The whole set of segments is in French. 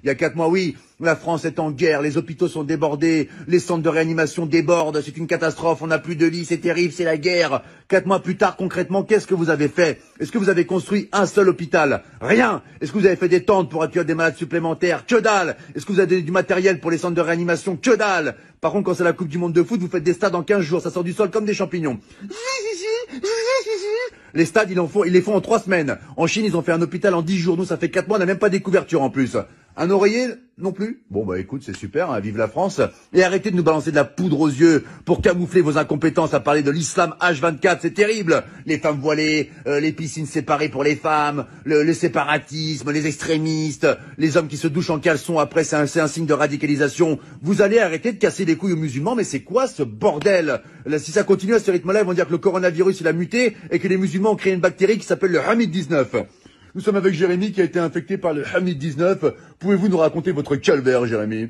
Il y a 4 mois, oui, la France est en guerre, les hôpitaux sont débordés, les centres de réanimation débordent, c'est une catastrophe, on n'a plus de lits, c'est terrible, c'est la guerre. 4 mois plus tard, concrètement, qu'est-ce que vous avez fait? Est-ce que vous avez construit un seul hôpital? Rien. Est-ce que vous avez fait des tentes pour accueillir des malades supplémentaires? Que dalle. Est-ce que vous avez du matériel pour les centres de réanimation? Que dalle. Par contre, quand c'est la Coupe du Monde de foot, vous faites des stades en 15 jours, ça sort du sol comme des champignons. Les stades, ils les font en 3 semaines. En Chine, ils ont fait un hôpital en 10 jours. Nous, ça fait 4 mois, on n'a même pas des couvertures en plus. Un oreiller non plus? Bon, bah écoute, c'est super, hein, vive la France. Et arrêtez de nous balancer de la poudre aux yeux pour camoufler vos incompétences à parler de l'islam H24, c'est terrible. Les femmes voilées, les piscines séparées pour les femmes, le séparatisme, les extrémistes, les hommes qui se douchent en caleçon après, c'est un signe de radicalisation. Vous allez arrêter de casser les couilles aux musulmans, mais c'est quoi ce bordel? Là, si ça continue à ce rythme-là, ils vont dire que le coronavirus, il a muté et que les musulmans ont créé une bactérie qui s'appelle le Hamid-19. Nous sommes avec Jérémy qui a été infecté par le Hamid-19. Pouvez-vous nous raconter votre calvaire, Jérémy?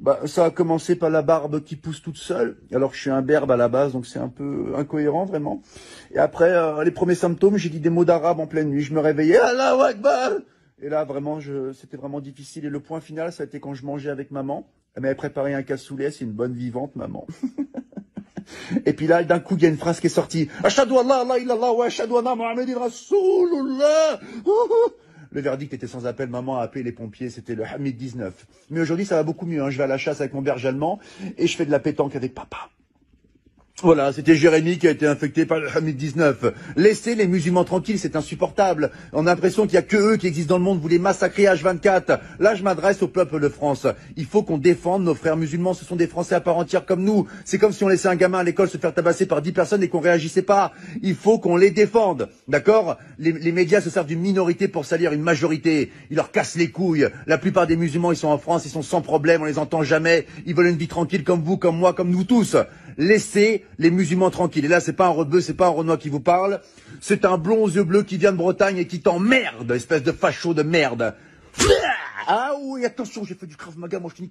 Bah, ça a commencé par la barbe qui pousse toute seule. Alors que je suis un berbe à la base, donc c'est un peu incohérent, vraiment. Et après, les premiers symptômes, j'ai dit des mots d'arabe en pleine nuit. Je me réveillais, Allahu Akbar! Et là, vraiment, c'était vraiment difficile. Et le point final, ça a été quand je mangeais avec maman. Elle m'avait préparé un cassoulet, c'est une bonne vivante, maman. Et puis là, d'un coup, il y a une phrase qui est sortie. Ashhadu Allah, la illallah, wa ashhadu anna Muhammadin Rasulullah. Le verdict était sans appel. Maman a appelé les pompiers. C'était le Hamid 19. Mais aujourd'hui, ça va beaucoup mieux. Hein. Je vais à la chasse avec mon berger allemand et je fais de la pétanque avec papa. Voilà, c'était Jérémy qui a été infecté par le Hamid 19. Laissez les musulmans tranquilles, c'est insupportable. On a l'impression qu'il n'y a que eux qui existent dans le monde, vous les massacrez H24. Là, je m'adresse au peuple de France. Il faut qu'on défende nos frères musulmans, ce sont des Français à part entière comme nous. C'est comme si on laissait un gamin à l'école se faire tabasser par 10 personnes et qu'on réagissait pas. Il faut qu'on les défende, d'accord? Les médias se servent d'une minorité pour salir une majorité. Ils leur cassent les couilles. La plupart des musulmans, ils sont en France, ils sont sans problème, on les entend jamais. Ils veulent une vie tranquille comme vous, comme moi, comme nous tous. Laissez les musulmans tranquilles. Et là, c'est pas un rebeu, c'est pas un Renoir qui vous parle. C'est un blond aux yeux bleus qui vient de Bretagne et qui t'emmerde, espèce de facho de merde. Ah oui, attention, j'ai fait du Krav Maga, moi je te